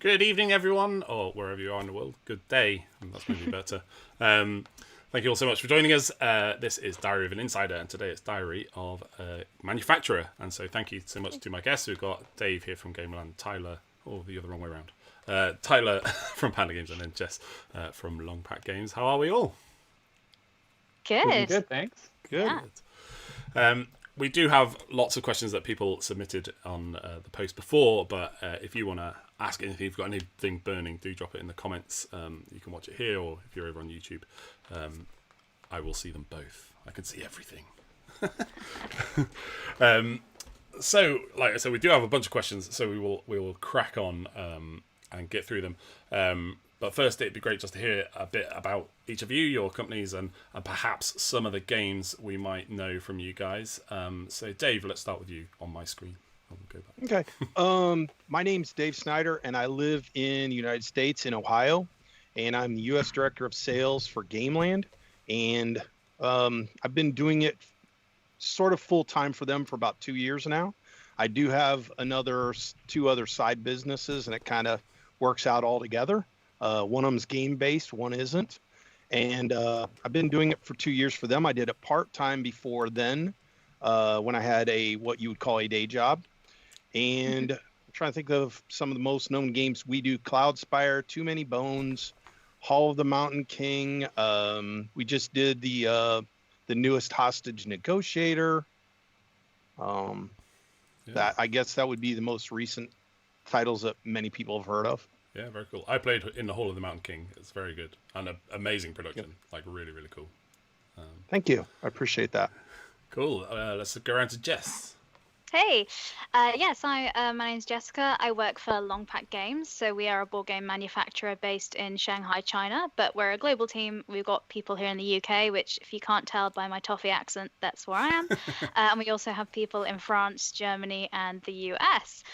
Good evening, everyone, or wherever you are in the world. Good day, and that's maybe better. Thank you all so much for joining us. This is Diary of an Insider, and today it's Diary of a Manufacturer. And so thank you so much to my guests. We've got Dave here from Gameland, Tyler, or the other wrong way around. Tyler from Panda Games, and then Jess from Longpack Games. How are we all? Good. Good, thanks. Good. Yeah. We do have lots of questions that people submitted on the post before, but if you want to ask anything, if you've got anything burning, do drop it in the comments. You can watch it here, or if you're over on YouTube, I will see them both. I can see everything. So, like I said, we do have a bunch of questions, so we will crack on and get through them. But first, it'd be great just to hear a bit about each of you, your companies, and perhaps some of the games we might know from you guys. So, Dave, let's start with you on my screen. I'll go back. Okay. My name's Dave Snyder, and I live in the United States in Ohio, and I'm the U.S. Director of Sales for Gameland. And I've been doing it sort of full-time for them for about 2 years now. I do have two other side businesses, and it kind of works out all together. One of them's game-based, one isn't. And I've been doing it for 2 years for them. I did it part-time before then when I had what you would call a day job. And I'm trying to think of some of the most known games we do: Cloudspire, Too Many Bones, Hall of the Mountain King. We just did the newest Hostage Negotiator. That I guess that would be the most recent titles that many people have heard of. Yeah, very cool. I played in the Hall of the Mountain King. It's very good and an amazing production. Yep. Like really, really cool. Thank you. I appreciate that. Cool. Let's go around to Jess. Hey, yes, my name's Jessica. I work for Longpack Games. So we are a board game manufacturer based in Shanghai, China, but we're a global team. We've got people here in the UK, which if you can't tell by my toffee accent, that's where I am. And we also have people in France, Germany, and the US.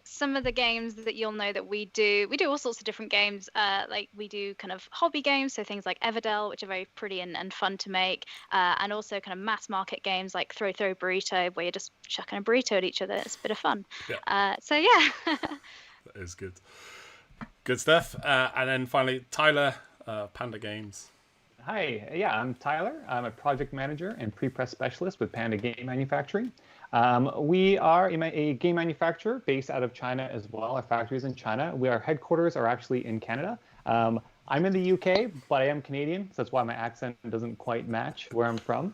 Some of the games that you'll know that we do all sorts of different games. Like we do kind of hobby games, so things like Everdell, which are very pretty and fun to make, and also kind of mass market games like Throw Burrito, where you're just chucking a burrito at each other. It's a bit of fun. Yeah. So yeah. That is good. Good stuff. And then finally, Tyler, Panda Games. Hi, yeah, I'm Tyler. I'm a project manager and pre-press specialist with Panda Game Manufacturing. We are a game manufacturer based out of China as well. Our factory is in China. Our headquarters are actually in Canada. I'm in the UK, but I am Canadian, so that's why my accent doesn't quite match where I'm from.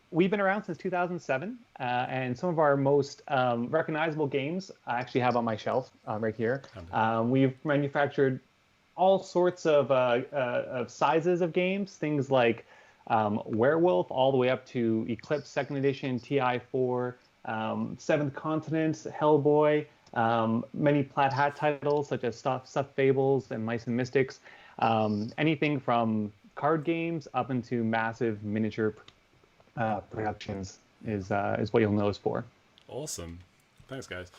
We've been around since 2007, and some of our most recognizable games I actually have on my shelf right here. We've manufactured all sorts of sizes of games, things like Werewolf, all the way up to Eclipse 2nd Edition, TI4, Seventh Continent, Hellboy, Many Plaid Hat titles such as Stuff Fables and Mice and Mystics. Anything from card games up into massive miniature productions is what you'll know us for. Awesome. Thanks, guys.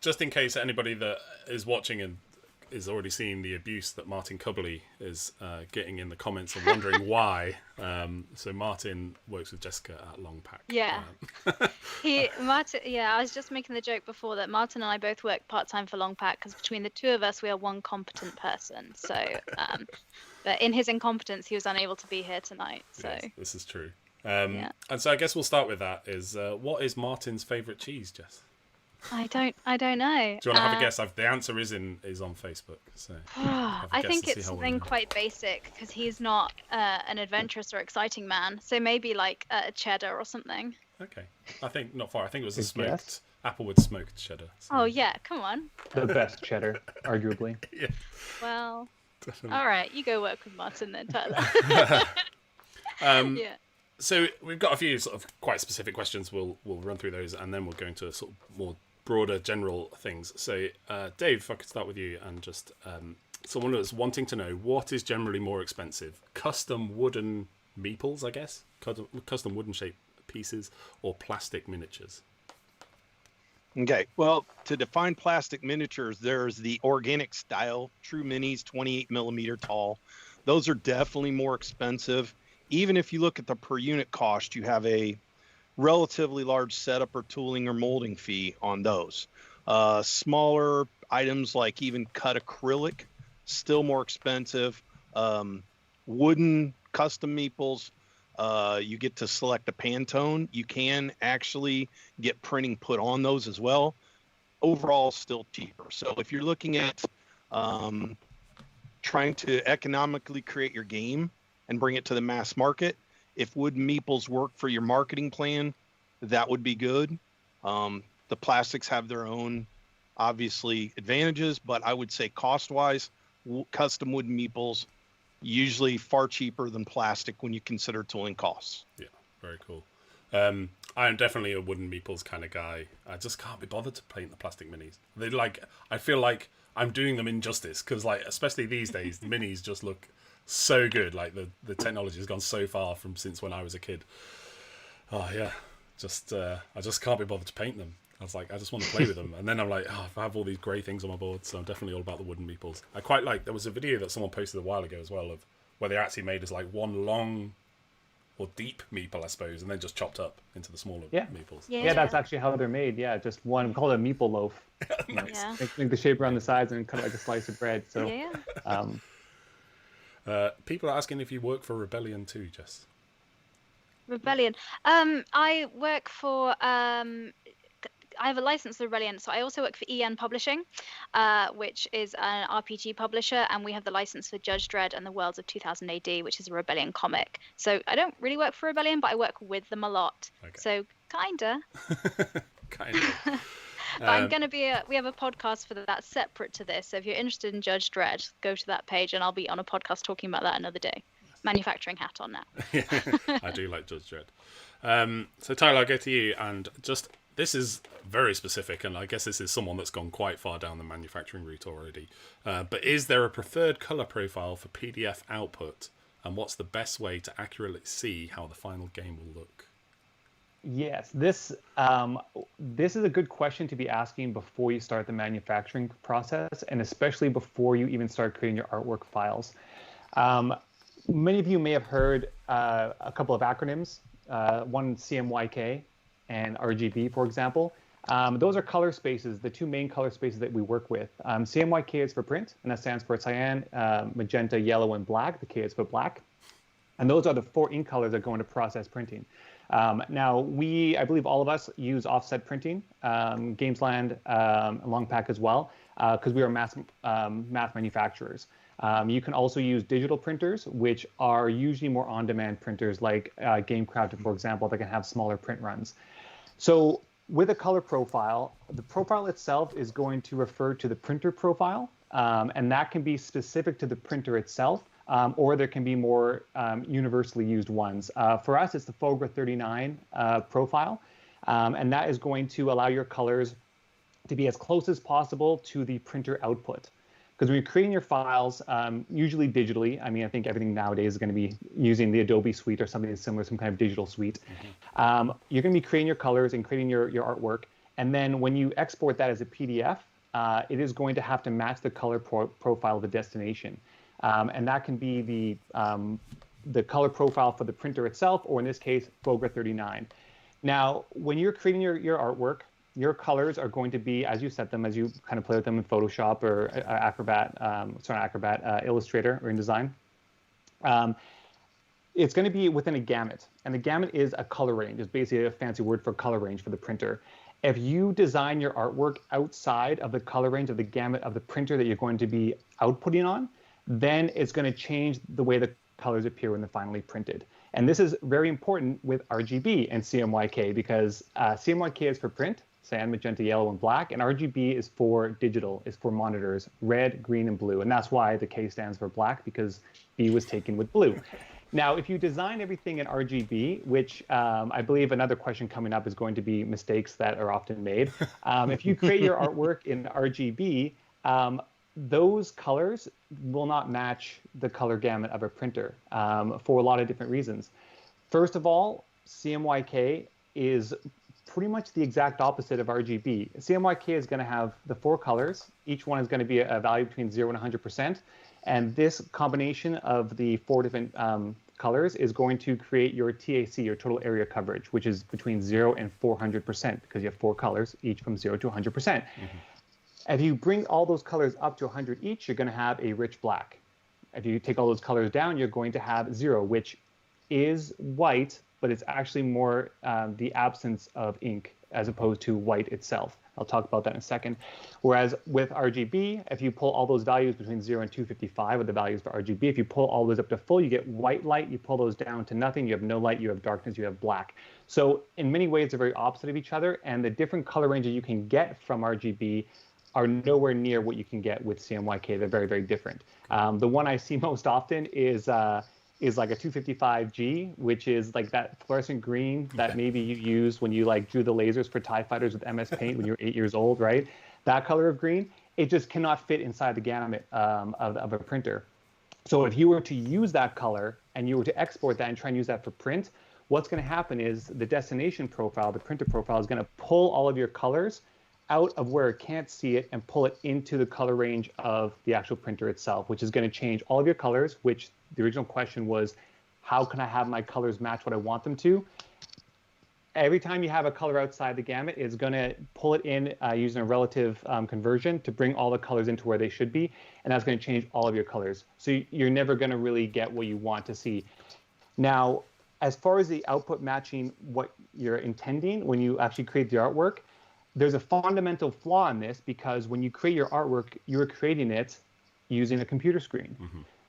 Just in case anybody that is watching and is already seeing the abuse that Martin Cubley is getting in the comments and wondering why. So Martin works with Jessica at Longpack. Yeah. I was just making the joke before that Martin and I both work part-time for Longpack because between the two of us, we are one competent person. So, but in his incompetence, he was unable to be here tonight. So yes, this is true. And so I guess we'll start with that. Is what is Martin's favourite cheese, Jess? I don't know. Do you want to have a guess? The answer is on Facebook. So I think it's something quite basic because he's not an adventurous or exciting man. So maybe like a cheddar or something. Okay, I think not far. I think it was a smoked Yes. Applewood smoked cheddar. So. Oh yeah, come on. The best cheddar, arguably. Yeah. Well, Definitely. all right, you go work with Martin then, Tyler. Yeah. So we've got a few sort of quite specific questions. We'll run through those, and then we'll go into sort of more broader general things. So, Dave, if I could start with you, and just someone that's wanting to know what is generally more expensive: custom wooden meeples, I guess, custom wooden shaped pieces, or plastic miniatures. Okay, well, to define plastic miniatures, there's the organic style, true minis, 28 millimeter tall. Those are definitely more expensive. Even if you look at the per unit cost, you have a relatively large setup or tooling or molding fee on those. Smaller items like even cut acrylic, still more expensive. Wooden custom meeples, you get to select a Pantone. You can actually get printing put on those as well. Overall, still cheaper. So if you're looking at trying to economically create your game and bring it to the mass market, if wooden meeples work for your marketing plan, that would be good. The plastics have their own, obviously, advantages, but I would say cost-wise, custom wooden meeples usually far cheaper than plastic when you consider tooling costs. Yeah, very cool. I am definitely a wooden meeples kind of guy. I just can't be bothered to paint the plastic minis. I feel like I'm doing them injustice because, especially these days, the minis just look so good. Like the technology has gone so far from since when I was a kid. Oh yeah, I just can't be bothered to paint them. I was like, I just want to play with them, and then I'm like, if I have all these grey things on my board, so I'm definitely all about the wooden meeples. I quite like. There was a video that someone posted a while ago as well of where they actually made as like one long or deep meeple, I suppose, and then just chopped up into the smaller meeples. Yeah, that's actually how they're made. Yeah, just one. We call it a meeple loaf. Nice. Yeah. Make the shape around the sides and cut it like a slice of bread. So, People are asking if you work for Rebellion too, Jess. Rebellion. I work for. I have a license for Rebellion, so I also work for EN Publishing, which is an RPG publisher, and we have the license for Judge Dredd and the Worlds of 2000 AD, which is a Rebellion comic. So I don't really work for Rebellion, but I work with them a lot. Okay. So kinda. Kinda. But I'm gonna be. We have a podcast for that separate to this. So if you're interested in Judge Dredd, go to that page, and I'll be on a podcast talking about that another day. Manufacturing hat on now. I do like Judge Dredd. So Tyler, I'll go to you, and just. This is very specific, and I guess this is someone that's gone quite far down the manufacturing route already. But is there a preferred colour profile for PDF output, and what's the best way to accurately see how the final game will look? Yes, this is a good question to be asking before you start the manufacturing process, and especially before you even start creating your artwork files. Many of you may have heard a couple of acronyms, one CMYK, and RGB, for example. Those are color spaces, the two main color spaces that we work with. CMYK is for print, and that stands for cyan, magenta, yellow, and black. The K is for black. And those are the 4 ink colors that go into process printing. Now, I believe all of us use offset printing, Gameland, Longpack as well, because we are math manufacturers. You can also use digital printers, which are usually more on-demand printers like GameCraft, for example, that can have smaller print runs. So with a color profile, the profile itself is going to refer to the printer profile, and that can be specific to the printer itself, or there can be more universally used ones. For us, it's the Fogra 39 profile, and that is going to allow your colors to be as close as possible to the printer output. Because when you're creating your files, usually digitally, I mean, I think everything nowadays is going to be using the Adobe suite or something similar, some kind of digital suite. You're going to be creating your colors and creating your artwork. And then when you export that as a PDF, it is going to have to match the color profile of the destination. And that can be the color profile for the printer itself, or in this case, FOGRA 39. Now, when you're creating your artwork, your colors are going to be, as you set them, as you kind of play with them in Photoshop or Acrobat, Illustrator or InDesign. It's going to be within a gamut, and the gamut is a color range. It's basically a fancy word for color range for the printer. If you design your artwork outside of the color range of the gamut of the printer that you're going to be outputting on, then it's going to change the way the colors appear when they're finally printed. And this is very important with RGB and CMYK, because CMYK is for print, cyan, magenta, yellow, and black, and RGB is for digital, is for monitors, red, green, and blue. And that's why the K stands for black, because B was taken with blue. Now, if you design everything in RGB, which I believe another question coming up is going to be mistakes that are often made. If you create your artwork in RGB, those colors will not match the color gamut of a printer for a lot of different reasons. First of all, CMYK is pretty much the exact opposite of RGB. CMYK is going to have the 4 colors. Each one is going to be a value between 0 and 100%. And this combination of the 4 different colors is going to create your TAC, your total area coverage, which is between 0 and 400%, because you have 4 colors, each from 0 to 100%. If you bring all those colors up to 100 each, you're going to have a rich black. If you take all those colors down, you're going to have 0, which is white, but it's actually more the absence of ink as opposed to white itself. I'll talk about that in a second. Whereas with RGB, if you pull all those values between 0 and 255 are the values for RGB, if you pull all those up to full, you get white light. You pull those down to nothing, you have no light, you have darkness, you have black. So in many ways, they're very opposite of each other, and the different color ranges you can get from RGB are nowhere near what you can get with CMYK. They're very, very different. The one I see most often is like a 255G, which is like that fluorescent green that maybe you used when you like drew the lasers for TIE fighters with MS Paint when you were 8 years old, right? That color of green, it just cannot fit inside the gamut of a printer. So if you were to use that color and you were to export that and try and use that for print, what's going to happen is the destination profile, the printer profile, is going to pull all of your colors out of where it can't see it and pull it into the color range of the actual printer itself, which is going to change all of your colors, which the original question was, how can I have my colors match what I want them to? Every time you have a color outside the gamut, it's going to pull it in using a relative conversion to bring all the colors into where they should be, and that's going to change all of your colors. So you're never going to really get what you want to see. Now, as far as the output matching what you're intending when you actually create the artwork, there's a fundamental flaw in this, because when you create your artwork, you're creating it using a computer screen.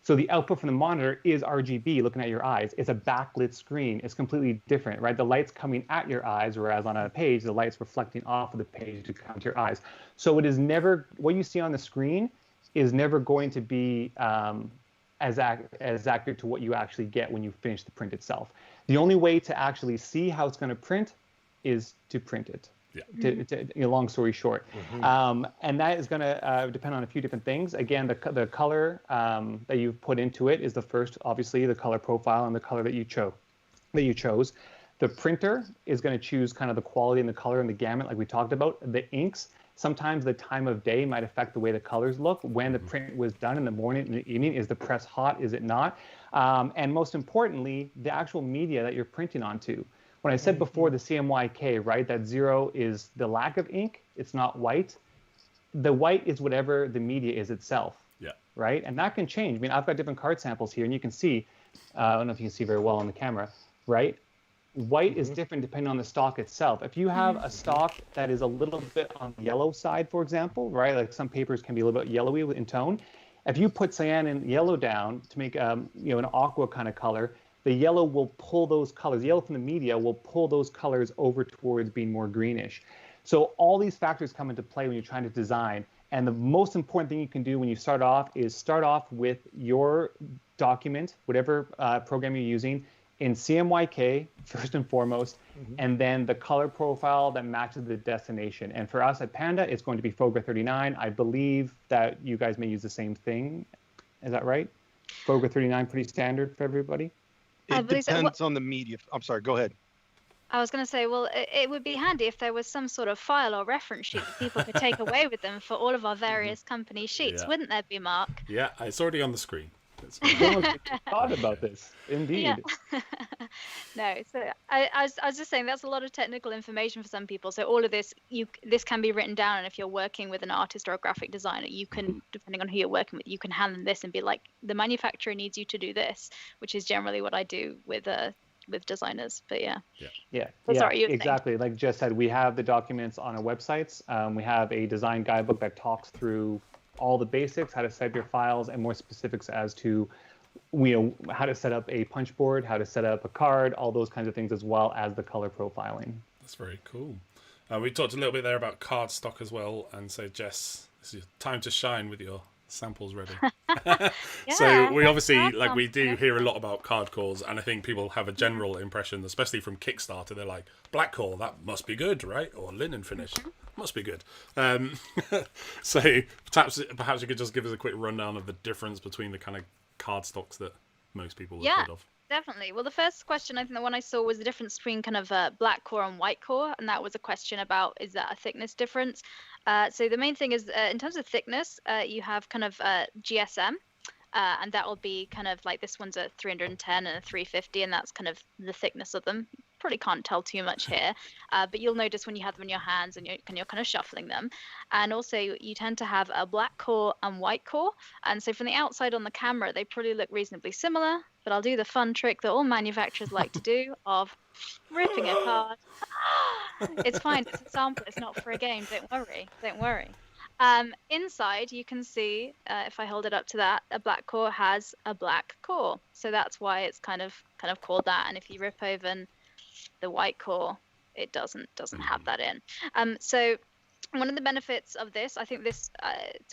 So the output from the monitor is RGB looking at your eyes. It's a backlit screen. It's completely different, right? The light's coming at your eyes, whereas on a page, the light's reflecting off of the page to come to your eyes. So it is never, what you see on the screen is never going to be as accurate to what you actually get when you finish the print itself. The only way to actually see how it's going to print is to print it. Long story short. And that is going to depend on a few different things. Again, the color that you've put into it is the first, obviously, the color profile and the color that you chose. The printer is going to choose kind of the quality and the color and the gamut, like we talked about. The inks, sometimes the time of day might affect the way the colors look. When the print was done in the morning and the evening, is the press hot? Is it not? And most importantly, the actual media that you're printing onto. When I said before the CMYK, right, that 0 is the lack of ink, it's not white. The white is whatever the media is itself, right? And that can change. I mean, I've got different card samples here, and you can see, I don't know if you can see very well on the camera, right? White is different depending on the stock itself. If you have a stock that is a little bit on the yellow side, for example, right, like some papers can be a little bit yellowy in tone. If you put cyan and yellow down to make an aqua kind of color, the yellow will pull those colors. The yellow from the media will pull those colors over towards being more greenish. So all these factors come into play when you're trying to design. And the most important thing you can do when you start off is start off with your document, whatever program you're using, in CMYK first and foremost, and then the color profile that matches the destination. And for us at Panda, it's going to be FOGA 39. I believe that you guys may use the same thing. Is that right? FOGA 39 pretty standard for everybody? It depends on the media. I'm sorry, go ahead. I was going to say, well, it would be handy if there was some sort of file or reference sheet that people could take away with them for all of our various company sheets. Yeah. Wouldn't there be, Mark? Yeah, it's already on the screen. Thought about this, indeed. Yeah. No, so I was just saying that's a lot of technical information for some people. So all of this, this can be written down, and if you're working with an artist or a graphic designer, you can, depending on who you're working with, you can hand them this and be like, the manufacturer needs you to do this, which is generally what I do with designers. But yeah. Sorry, exactly. Like Jess said, we have the documents on our websites. We have a design guidebook that talks through all the basics, how to set up your files, and more specifics as to how to set up a punch board, how to set up a card, all those kinds of things, as well as the color profiling. That's very cool. We talked a little bit there about card stock as well, and so Jess, this is time to shine with your samples ready. So we obviously, like, we do hear a lot about card cores, and I think people have a general impression, especially from Kickstarter, they're like, black core, that must be good, right? Or linen finish, must be good. So perhaps you could just give us a quick rundown of the difference between the kind of card stocks that most people have heard of. Definitely. Well, the first question, I think the one I saw was the difference between kind of black core and white core, and that was a question about, is that a thickness difference? So the main thing is, in terms of thickness, you have kind of GSM, and that will be kind of like, this one's a 310 and a 350, and that's kind of the thickness of them. Probably can't tell too much here, but you'll notice when you have them in your hands and you're kind of shuffling them. And also you tend to have a black core and white core, and so from the outside on the camera they probably look reasonably similar, but I'll do the fun trick that all manufacturers like to do of ripping a card. It's fine, it's a sample, it's not for a game, don't worry. Inside you can see, if I hold it up to that, a black core has a black core, so that's why it's kind of called that. And if you rip open the white core, it doesn't have that in. So one of the benefits of this, I think this,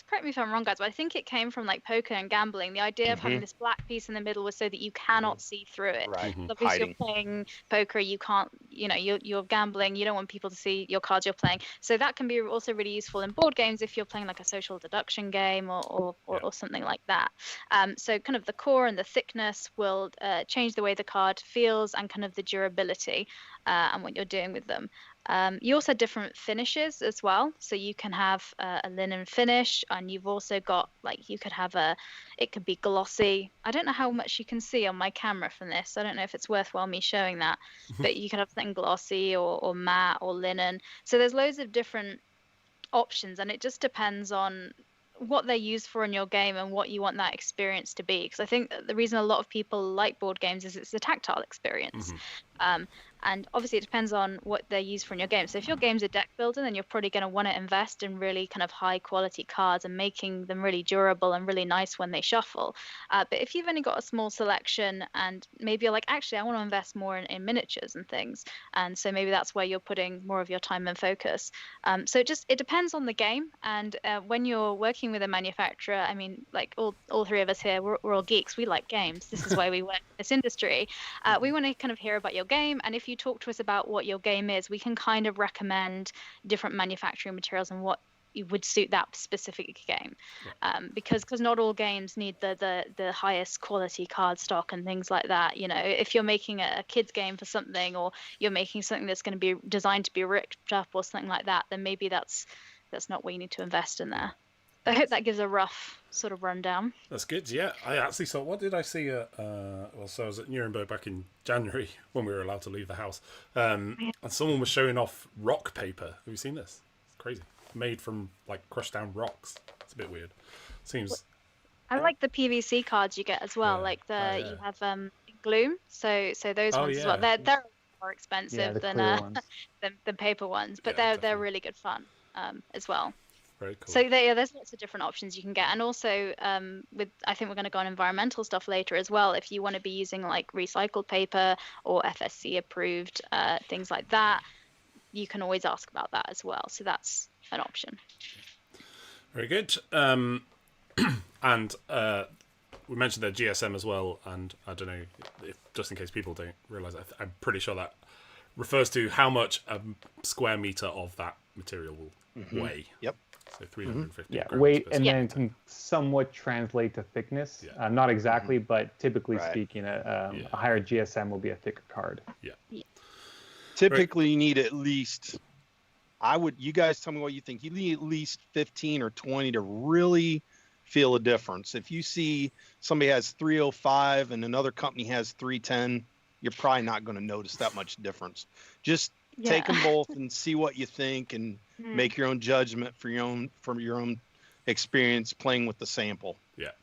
correct me if I'm wrong, guys, but I think it came from like poker and gambling. The idea of having this black piece in the middle was so that you cannot see through it. Right. Obviously, you're playing poker, you can't, you're gambling, you don't want people to see your cards you're playing. So that can be also really useful in board games if you're playing like a social deduction game or something like that. So kind of the core and the thickness will change the way the card feels and kind of the durability and what you're doing with them. You also have different finishes as well, so you can have a linen finish, and you've also got, like, you could have it could be glossy. I don't know how much you can see on my camera from this, I don't know if it's worthwhile me showing that, but you can have something glossy or matte or linen. So there's loads of different options, and it just depends on what they're used for in your game and what you want that experience to be, because I think the reason a lot of people like board games is it's a tactile experience. And obviously it depends on what they're used for in your game. So if your game's a deck builder, then you're probably going to want to invest in really kind of high quality cards and making them really durable and really nice when they shuffle. But if you've only got a small selection and maybe you're like, actually, I want to invest more in miniatures and things, and so maybe that's where you're putting more of your time and focus. So it depends on the game. And when you're working with a manufacturer, I mean, like all three of us here, we're all geeks. We like games. This is why we work in this industry. We want to kind of hear about your game, and if you talk to us about what your game is, we can kind of recommend different manufacturing materials and what would suit that specific game. Because not all games need the highest quality card stock and things like that. If you're making a kids game for something, or you're making something that's going to be designed to be ripped up or something like that, then maybe that's not what you need to invest in there. I hope that gives a rough sort of rundown. That's good. Yeah, I actually saw. What did I see? So I was at Nuremberg back in January when we were allowed to leave the house, and someone was showing off rock paper. Have you seen this? It's crazy. Made from like crushed down rocks. It's a bit weird. Seems. I like the PVC cards you get as well. Like you have Gloom. So those ones as well. They're more expensive than the paper ones, but they're really good fun as well. Very cool. So there's lots of different options you can get, and also I think we're going to go on environmental stuff later as well. If you want to be using like recycled paper or FSC approved things like that, you can always ask about that as well. So that's an option. Very good. And we mentioned their GSM as well, and I don't know if just in case people don't realize, I'm pretty sure that refers to how much a square meter of that material will weigh. Yep. So 350 Yeah, grams weight, per and square then meter. can somewhat translate to thickness. Yeah. Not exactly, but typically Right. speaking, a higher GSM will be a thicker card. Yeah. Typically, you need at least. You guys tell me what you think. You need at least 15 or 20 to really feel a difference. If you see somebody has 305 and another company has 310, you're probably not going to notice that much difference. Just take them both and see what you think, and make your own judgment from your own experience playing with the sample.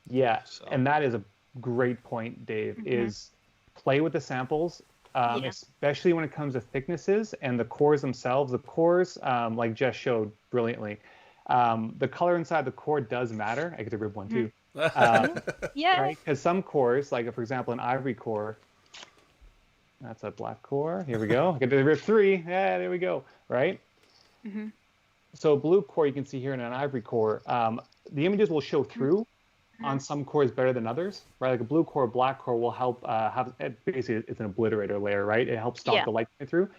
Yeah, So. and that is a great point, Dave, is play with the samples, especially when it comes to thicknesses and the cores themselves. The cores, like Jess showed brilliantly, the color inside the core does matter. I get to rib one too. Right? Because some cores, like for example, an ivory core, that's a black core. Here we go. I get to rib 3. Yeah, there we go. Right? So blue core, you can see here in an ivory core, the images will show through on some cores better than others, right? Like a blue core, black core will help basically it's an obliterator layer, right? It helps stop the light coming through.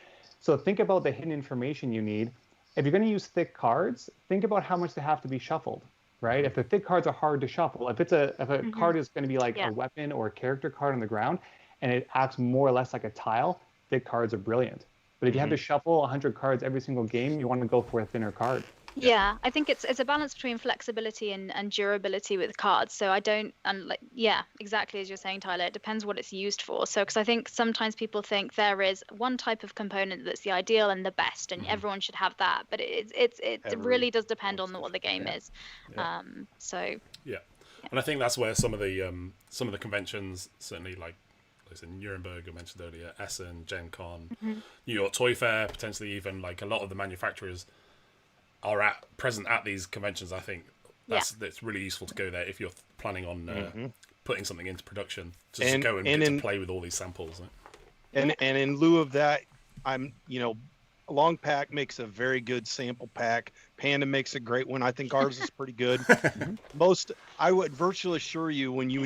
So think about the hidden information you need. If you're going to use thick cards, think about how much they have to be shuffled, right? If the thick cards are hard to shuffle, if a card is going to be like a weapon or a character card on the ground, and it acts more or less like a tile, thick cards are brilliant. But if you have to shuffle 100 cards every single game, you want to go for a thinner card. Yeah, I think it's a balance between flexibility and durability with cards. So I don't, exactly as you're saying, Tyler, it depends what it's used for. So, because I think sometimes people think there is one type of component that's the ideal and the best, and everyone should have that. But it really does depend on what the game is. And I think that's where some of the conventions, certainly like in Nuremberg, I mentioned earlier, Essen, Gen Con, New York Toy Fair, potentially even like a lot of the manufacturers are present at these conventions. I think it's really useful to go there if you're planning on putting something into production, just to go and get to play with all these samples. And in lieu of that, Longpack makes a very good sample pack. Panda makes a great one. I think ours is pretty good. I would virtually assure you, when you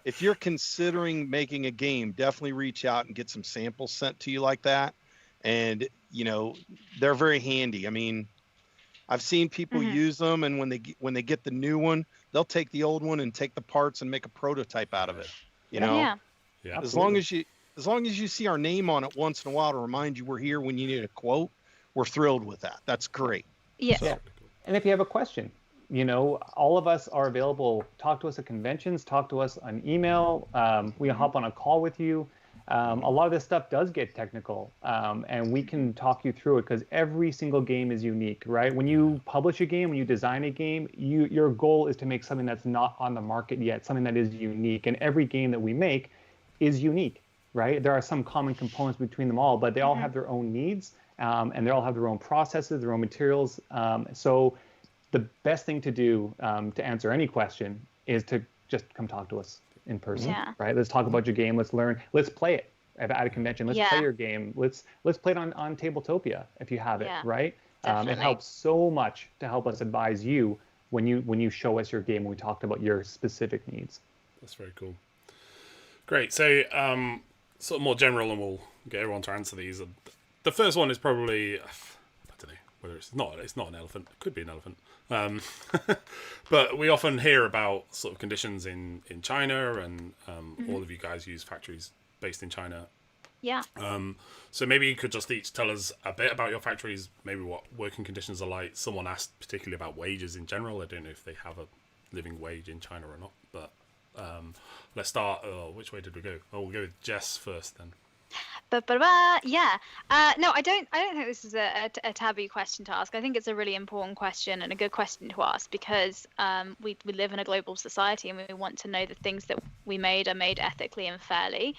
if you're considering making a game, definitely reach out and get some samples sent to you like that. And they're very handy. I mean, I've seen people use them, and when they get the new one, they'll take the old one and take the parts and make a prototype out of it. As long as you see our name on it once in a while to remind you we're here when you need a quote, we're thrilled with that. That's great. And if you have a question, all of us are available. Talk to us at conventions, talk to us on email. We can hop on a call with you. A lot of this stuff does get technical, and we can talk you through it, because every single game is unique, right? When you publish a game, when you design a game, your goal is to make something that's not on the market yet, something that is unique. And every game that we make is unique, right? There are some common components between them all, but they all have their own needs, and they all have their own processes, their own materials. So the best thing to do to answer any question is to just come talk to us in person, right? Let's talk about your game. Let's learn. Let's play it at a convention. Let's play your game. Let's play it on Tabletopia if you have it, right? It helps so much to help us advise you when you show us your game, when we talked about your specific needs. That's very cool. Great. So sort of more general, and we'll get everyone to answer these. The first one is probably, I don't know whether it's not an elephant. It could be an elephant. But we often hear about sort of conditions in China, and all of you guys use factories based in China. Yeah. So maybe you could just each tell us a bit about your factories, maybe what working conditions are like. Someone asked particularly about wages in general. I don't know if they have a living wage in China or not, but let's start. Which way did we go? We'll go with Jess first then. No, I don't think this is a taboo question to ask. I think it's a really important question and a good question to ask, because we live in a global society, and we want to know the things that we made are made ethically and fairly.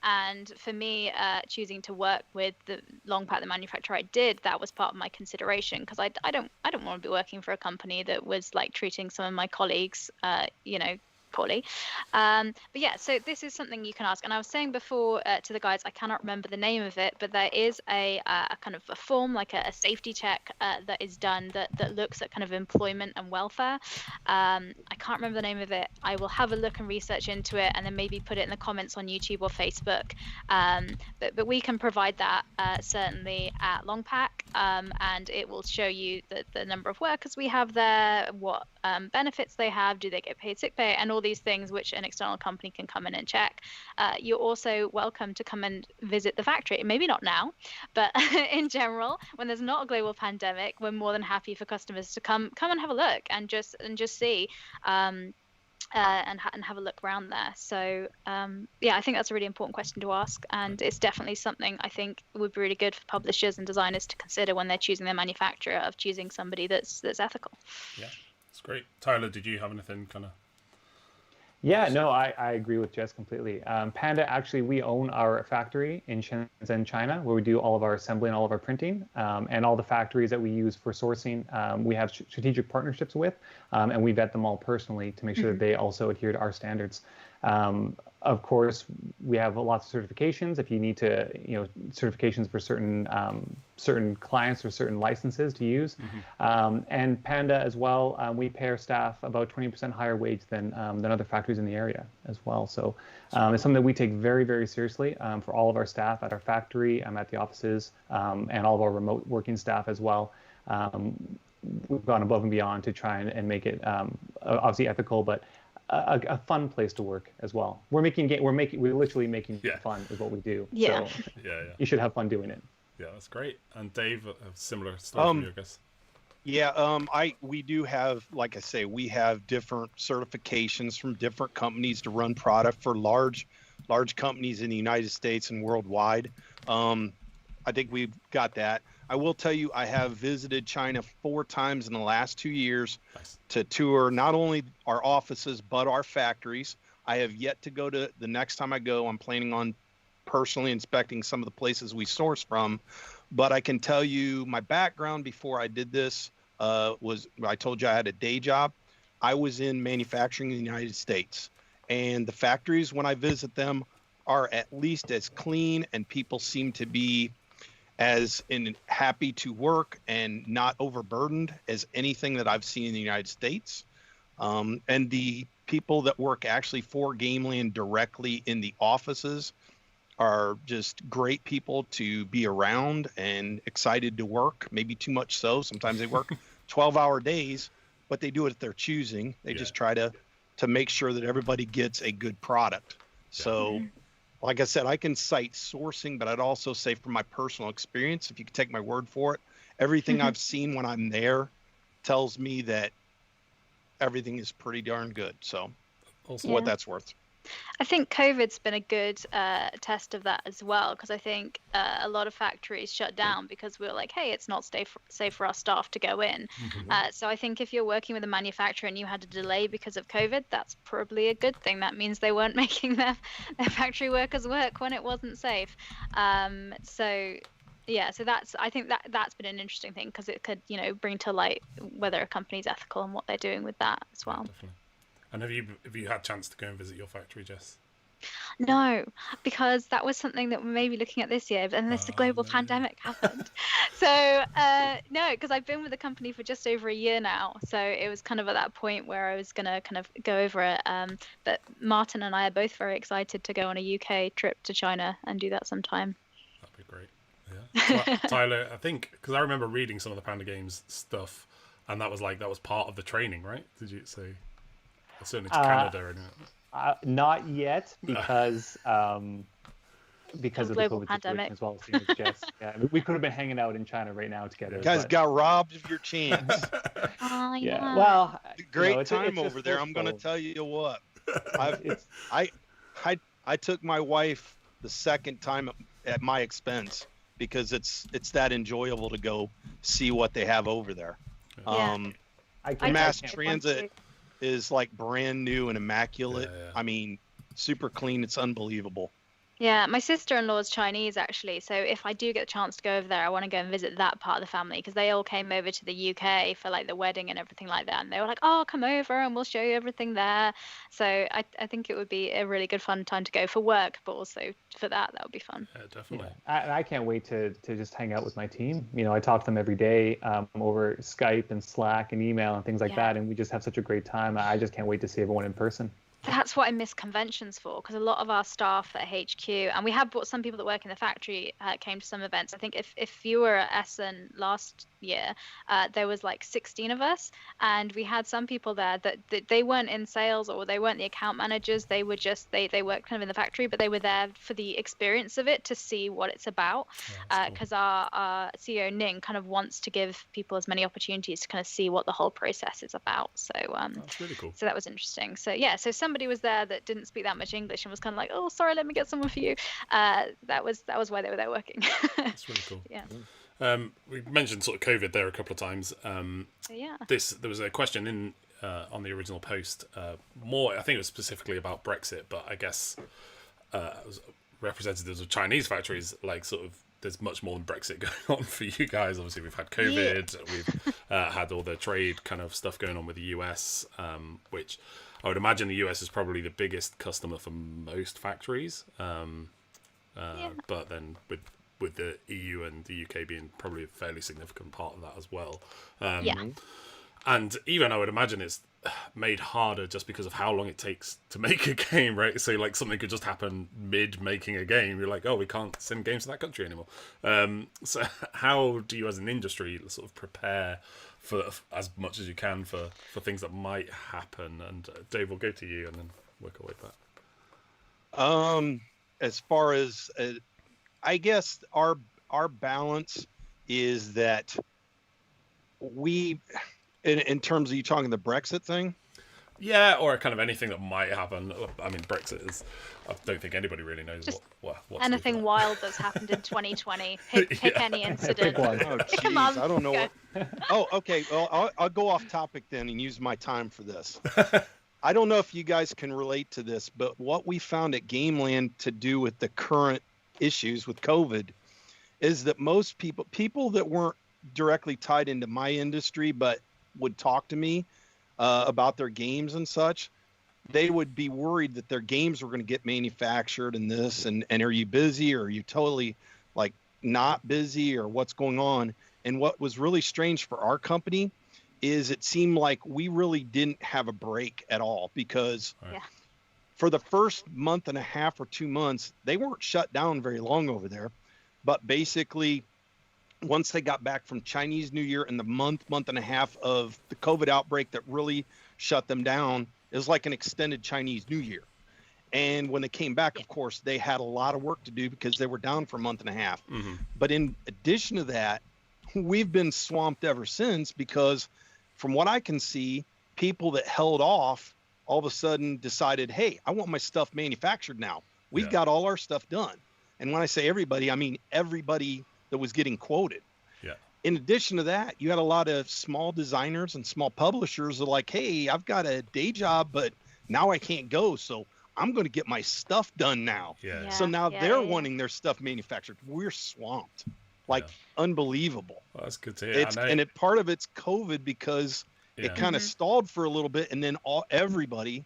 And for me, choosing to work with the Longpack, the manufacturer I did, that was part of my consideration, because I don't want to be working for a company that was like treating some of my colleagues, poorly. But yeah, so this is something you can ask. And I was saying before to the guys, I cannot remember the name of it, but there is a kind of a form, like a safety check that is done that looks at kind of employment and welfare. I can't remember the name of it. I will have a look and research into it, and then maybe put it in the comments on YouTube or Facebook. But we can provide that certainly at Longpack, and it will show you the number of workers we have there, what benefits they have, do they get paid sick pay, and all these things which an external company can come in and check. You're also welcome to come and visit the factory. Maybe not now, but in general, when there's not a global pandemic, we're more than happy for customers to come and have a look and just see. And have a look around there. So yeah, I think that's a really important question to ask, and it's definitely something I think would be really good for publishers and designers to consider when they're choosing their manufacturer, of choosing somebody that's ethical. Yeah, it's great. Tyler, did you have anything kind of? Yeah, no, I agree with Jess completely. Panda, actually, we own our factory in Shenzhen, China, where we do all of our assembly and all of our printing, and all the factories that we use for sourcing. We have strategic partnerships with, and we vet them all personally to make sure that they also adhere to our standards. Of course, we have lots of certifications. If you need to, certifications for certain clients or certain licenses to use. And Panda as well, we pay our staff about 20% higher wage than other factories in the area as well. So it's something that we take very, very seriously for all of our staff at our factory, at the offices, and all of our remote working staff as well. We've gone above and beyond to try and make it obviously ethical, but a fun place to work as well. We're literally making fun is what we do. Yeah. So Yeah. you should have fun doing it. Yeah, that's great. And Dave, a similar story from you, I guess. Yeah, we do have, like I say, we have different certifications from different companies to run product for large companies in the United States and worldwide. I think we've got that. I will tell you, I have visited China 4 times in the last 2 years to tour not only our offices, but our factories. I have yet to go to the next time I go. I'm planning on personally inspecting some of the places we source from. But I can tell you my background before I did this was, I told you I had a day job. I was in manufacturing in the United States. And the factories, when I visit them, are at least as clean, and people seem to be as happy to work and not overburdened as anything that I've seen in the United States. And the people that work actually for Gameland directly in the offices are just great people to be around and excited to work, maybe too much so. Sometimes they work 12-hour days, but they do it at their choosing. They just try to make sure that everybody gets a good product. So like I said, I can cite sourcing, but I'd also say from my personal experience, if you could take my word for it, everything I've seen when I'm there tells me that everything is pretty darn good. So what that's worth. I think COVID's been a good test of that as well, because I think a lot of factories shut down because we were like, hey, it's not safe for our staff to go in. So I think if you're working with a manufacturer and you had a delay because of COVID, that's probably a good thing. That means they weren't making their factory workers work when it wasn't safe. So I think that's been an interesting thing, because it could, bring to light whether a company's ethical and what they're doing with that as well. Definitely. And have you had a chance to go and visit your factory, Jess? No, because that was something that we may be looking at this year, and this global pandemic happened. So no, because I've been with the company for just over a year now, so it was kind of at that point where I was going to kind of go over it. But Martin and I are both very excited to go on a UK trip to China and do that sometime. That'd be great. Yeah. Tyler, I think, because I remember reading some of the Panda Games stuff, and that was part of the training, right? Did you say? Certainly to Canada, not yet, because of the COVID pandemic as well. As Jess. Yeah, we could have been hanging out in China right now together. You guys got robbed of your chance. Yeah, well, great time over there. I'm going to tell you what. I took my wife the second time at my expense, because it's that enjoyable to go see what they have over there. Mass transit is like brand new and immaculate. I mean, super clean. It's unbelievable. Yeah, my sister-in-law is Chinese actually, so if I do get a chance to go over there, I want to go and visit that part of the family because they all came over to the UK for like the wedding and everything like that, and they were like, "Oh, come over and we'll show you everything there." So I think it would be a really good fun time to go for work, but also for that would be fun. Yeah, definitely. I can't wait to just hang out with my team. I talk to them every day over Skype and Slack and email and things like that, and we just have such a great time. I just can't wait to see everyone in person. That's what I miss conventions for, because a lot of our staff at HQ, and we have brought some people that work in the factory, came to some events. I think if you were at Essen last year, there was like 16 of us, and we had some people there that they weren't in sales or they weren't the account managers. They were just they worked kind of in the factory, but they were there for the experience of it to see what it's about. Because our CEO Ning kind of wants to give people as many opportunities to kind of see what the whole process is about. So that's really cool. So that was interesting. So yeah, so somebody was there that didn't speak that much English and was kind of like, "Oh, sorry, let me get someone for you." That was why they were there working. That's really cool. Yeah. We mentioned sort of COVID there a couple of times. Yeah. There was a question in on the original post. More, I think it was specifically about Brexit, but I guess as representatives of Chinese factories, like sort of, there's much more than Brexit going on for you guys. Obviously, we've had COVID, we've had all the trade kind of stuff going on with the US, which I would imagine the US is probably the biggest customer for most factories. But then with the EU and the UK being probably a fairly significant part of that as well. And even I would imagine it's made harder just because of how long it takes to make a game, right? So like something could just happen mid making a game. You're like, oh, we can't send games to that country anymore. So how do you as an industry sort of prepare for as much as you can for things that might happen? And Dave, we'll go to you and then work our way back. As far as I guess our balance is that we, in terms of you talking the Brexit thing. Yeah, or kind of anything that might happen. I mean, Brexit is, I don't think anybody really knows what's anything wild that's happened in 2020. Pick any incident. Oh, geez, I don't know what. Oh, okay. Well, I'll go off topic then and use my time for this. I don't know if you guys can relate to this, but what we found at Gameland to do with the current issues with COVID is that most people that weren't directly tied into my industry but would talk to me about their games and such, they would be worried that their games were going to get manufactured and this, and are you busy, or are you totally like not busy, or what's going on? And what was really strange for our company is it seemed like we really didn't have a break at all, because for the first month and a half or 2 months, they weren't shut down very long over there. But basically, once they got back from Chinese New Year and the month and a half of the COVID outbreak that really shut them down, it was like an extended Chinese New Year. And when they came back, of course, they had a lot of work to do because they were down for a month and a half. But in addition to that, we've been swamped ever since, because from what I can see, people that held off all of a sudden decided, hey, I want my stuff manufactured now. We've got all our stuff done. And when I say everybody, I mean everybody that was getting quoted. In addition to that, you had a lot of small designers and small publishers that are like, hey, I've got a day job, but now I can't go, so I'm going to get my stuff done now. So now they're wanting their stuff manufactured. We're swamped, like unbelievable. Well, that's good to hear. Part of it's COVID, because it kind of stalled for a little bit, and then everybody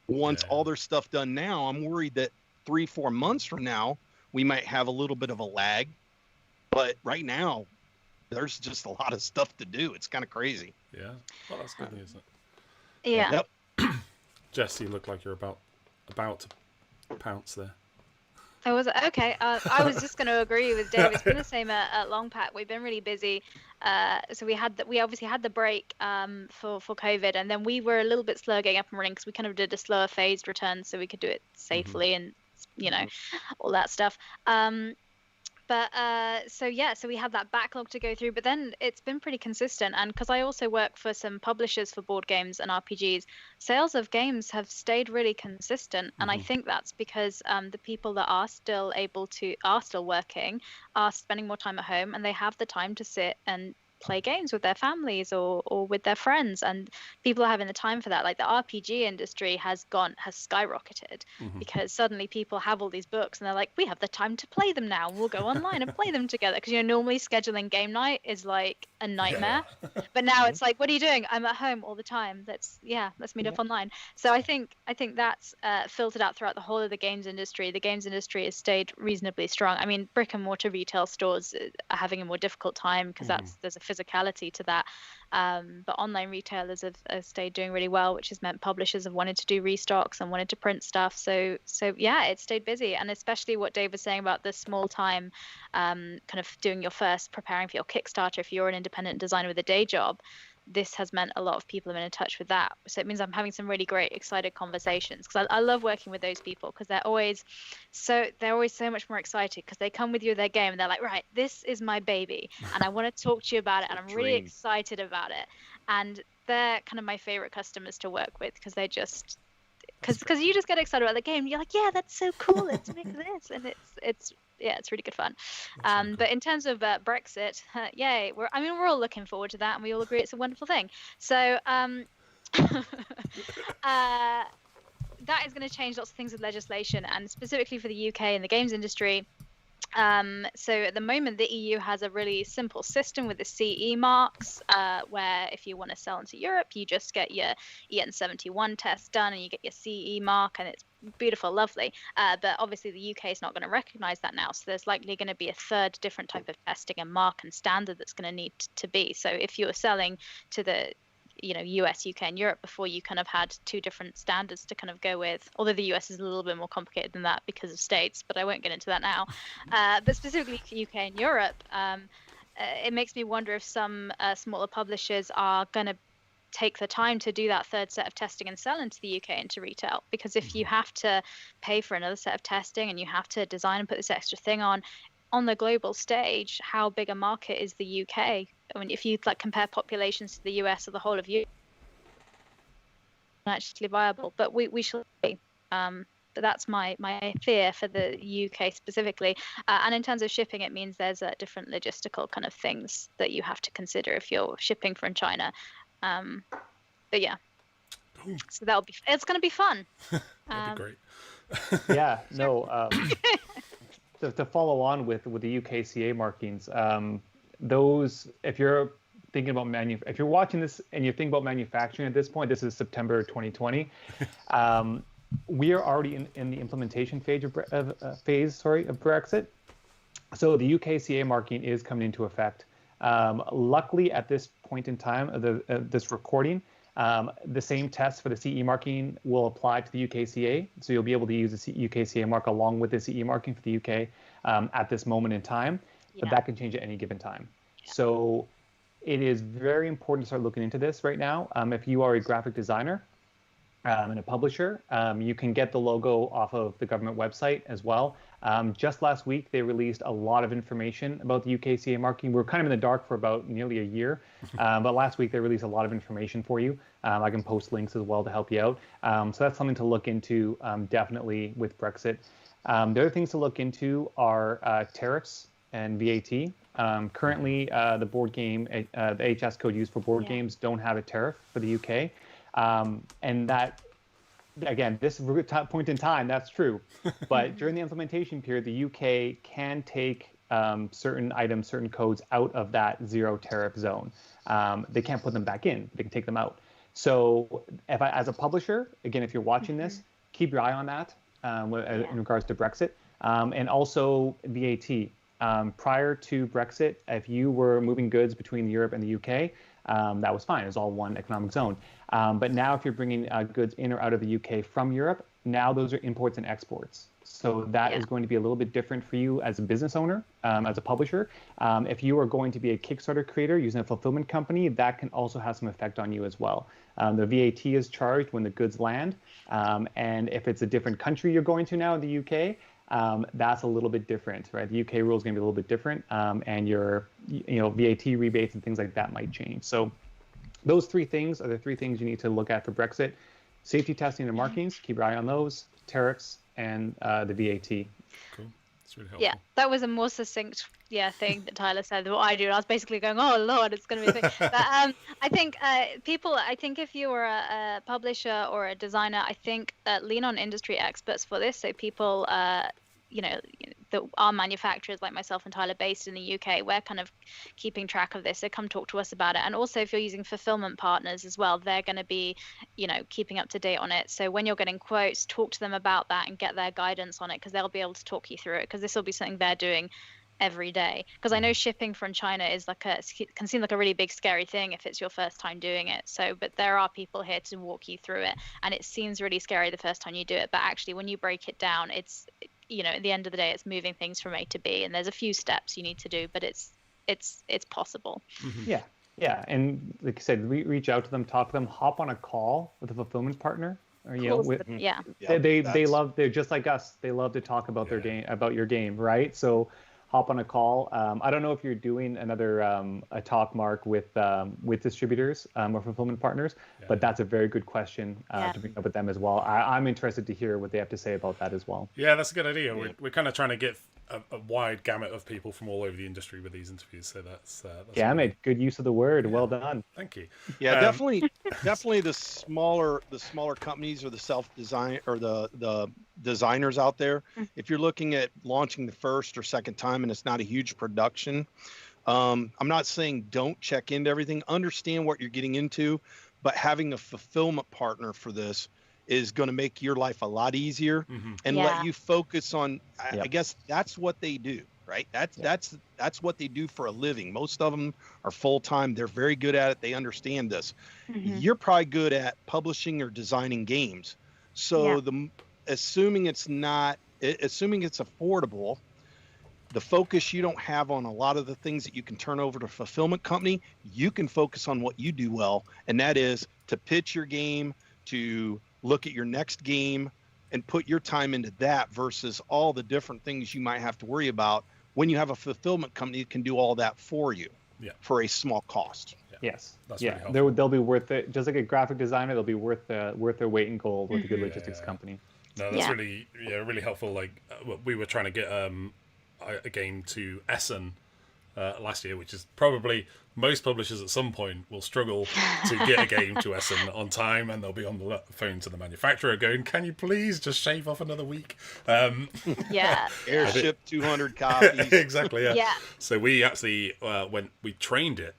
wants all their stuff done now. I'm worried that 3-4 months from now, we might have a little bit of a lag. But right now, there's just a lot of stuff to do. It's kind of crazy. Yeah. Well, that's good news, isn't it? Yeah. Yep. Jess, you look like you're about to pounce there. Oh, was it? Okay. I was just going to agree with Dave. It's been the same at Longpack. We've been really busy. So we obviously had the break for COVID, and then we were a little bit slow getting up and running because we kind of did a slower phased return so we could do it safely and all that stuff. So we had that backlog to go through, but then it's been pretty consistent. And because I also work for some publishers for board games and RPGs, sales of games have stayed really consistent. And I think that's because the people that are still working, are spending more time at home, and they have the time to sit and play games with their families or with their friends, and people are having the time for that. Like the RPG industry has skyrocketed because suddenly people have all these books and they're like, we have the time to play them now. We'll go online and play them together, because normally scheduling game night is like a nightmare. But now it's like, what are you doing? I'm at home all the time. Let's meet up online. So I think that's filtered out throughout the whole of the games industry. The games industry has stayed reasonably strong. I mean, brick and mortar retail stores are having a more difficult time because there's a physicality to that. But online retailers have stayed doing really well, which has meant publishers have wanted to do restocks and wanted to print stuff. So yeah, it stayed busy. And especially what Dave was saying about the small time, kind of doing your first, preparing for your Kickstarter if you're an independent designer with a day job. This has meant a lot of people have been in touch with that. So it means I'm having some really great, excited conversations, because I love working with those people, because they're always so much more excited, because they come with you with their game and they're like, right, this is my baby and I want to talk to you about it and I'm really excited about it. And they're kind of my favorite customers to work with, because they just because you just get excited about the game. You're like, yeah, that's so cool. Let's make this, and it's really good fun. But in terms of Brexit, yay! We're all looking forward to that, and we all agree it's a wonderful thing. So that is going to change lots of things with legislation, and specifically for the UK and the games industry. So at the moment, the EU has a really simple system with the CE marks, where if you want to sell into Europe, you just get your EN71 test done and you get your CE mark, and it's beautiful, lovely. But obviously the UK is not going to recognize that now. So there's likely going to be a third different type of testing and mark and standard that's going to need to be. So if you're selling to the US, UK, and Europe before, you kind of had two different standards to kind of go with, although the US is a little bit more complicated than that because of states, but I won't get into that now. But specifically for UK and Europe, it makes me wonder if some smaller publishers are going to take the time to do that third set of testing and sell into the UK into retail, because if you have to pay for another set of testing and you have to design and put this extra thing on the global stage, how big a market is the UK? I mean, if you compare populations to the US or the whole of Europe, actually viable. But we shall see. But that's my fear for the UK specifically. And in terms of shipping, it means there's different logistical kind of things that you have to consider if you're shipping from China. But yeah, so it's going to be fun. That'd be great. Yeah, no. To follow on with the UKCA markings, those, if you're thinking about if you're watching this and you're thinking about manufacturing at this point, this is September 2020. We are already in the implementation phase of Brexit. So the UKCA marking is coming into effect. Luckily, at this point in time of this recording, the same test for the CE marking will apply to the UKCA. So you'll be able to use the UKCA mark along with the CE marking for the UK at this moment in time. But that can change at any given time. Yeah. So it is very important to start looking into this right now. If you are a graphic designer and a publisher, you can get the logo off of the government website as well. Just last week, they released a lot of information about the UKCA marking. We're kind of in the dark for about nearly a year, but last week they released a lot of information for you. I can post links as well to help you out. So that's something to look into, definitely with Brexit. The other things to look into are tariffs and VAT. Currently, the board game, the HS code used for board games don't have a tariff for the UK. And that, again, this point in time, that's true. But during the implementation period, the UK can take certain items, certain codes out of that zero tariff zone. They can't put them back in. They can take them out. So as a publisher, again, if you're watching this, keep your eye on that in regards to Brexit. And also VAT. Prior to Brexit, if you were moving goods between Europe and the UK, that was fine. It was all one economic zone. But now if you're bringing goods in or out of the UK from Europe, now those are imports and exports. So that is going to be a little bit different for you as a business owner, as a publisher. If you are going to be a Kickstarter creator using a fulfillment company, that can also have some effect on you as well. The VAT is charged when the goods land. And if it's a different country you're going to now in the UK, that's a little bit different, right? The UK rule is going to be a little bit different, and your VAT rebates and things like that might change. So those three things are the three things you need to look at for Brexit: safety testing and markings. Keep your eye on those, tariffs, and the VAT. Cool. It's really helpful. Yeah, that was a more succinct thing that Tyler said than what I do. And I was basically going, oh Lord, it's going to be a thing. But I think if you were a publisher or a designer, I think lean on industry experts for this. So people, our manufacturers like myself and Tyler based in the UK, we're kind of keeping track of this. So come talk to us about it. And also if you're using fulfillment partners as well, they're going to be, keeping up to date on it. So when you're getting quotes, talk to them about that and get their guidance on it, because they'll be able to talk you through it, because this will be something they're doing every day. Because I know shipping from China is can seem like a really big scary thing if it's your first time doing it. So, but there are people here to walk you through it, and it seems really scary the first time you do it, but actually when you break it down, it's at the end of the day, it's moving things from A to B, and there's a few steps you need to do, but it's possible. Yeah, and like I said, reach out to them, talk to them, hop on a call with a fulfillment partner. Or, they're just like us. They love to talk about their game, about your game, right? So hop on a call. I don't know if you're doing another a talk, Mark, with distributors or fulfillment partners, but that's a very good question to bring up with them as well. I'm interested to hear what they have to say about that as well. Yeah, that's a good idea. We're kind of trying to get a wide gamut of people from all over the industry with these interviews, so that's gamut. Good use of the word. Well done. Thank you. Yeah, definitely the smaller companies or the self-design or the designers out there. If you're looking at launching the first or second time and it's not a huge production, I'm not saying don't check into everything. Understand what you're getting into, but having a fulfillment partner for this is going to make your life a lot easier and let you focus on. I guess that's what they do, right? That's what they do for a living. Most of them are full time. They're very good at it. They understand this. You're probably good at publishing or designing games. So assuming it's affordable, the focus you don't have on a lot of the things that you can turn over to a fulfillment company, you can focus on what you do well, and that is to pitch your game, to look at your next game and put your time into that versus all the different things you might have to worry about when you have a fulfillment company that can do all that for you for a small cost. Yes. That's really they'll be worth it. Just like a graphic designer, they'll be worth their weight in gold with a good logistics company. No, that's really helpful. Like we were trying to get a game to Essen last year, which is probably most publishers at some point will struggle to get a game to Essen on time, and they'll be on the phone to the manufacturer going, "Can you please just shave off another week?" Airship 200 copies. Exactly. Yeah. So we actually we trained it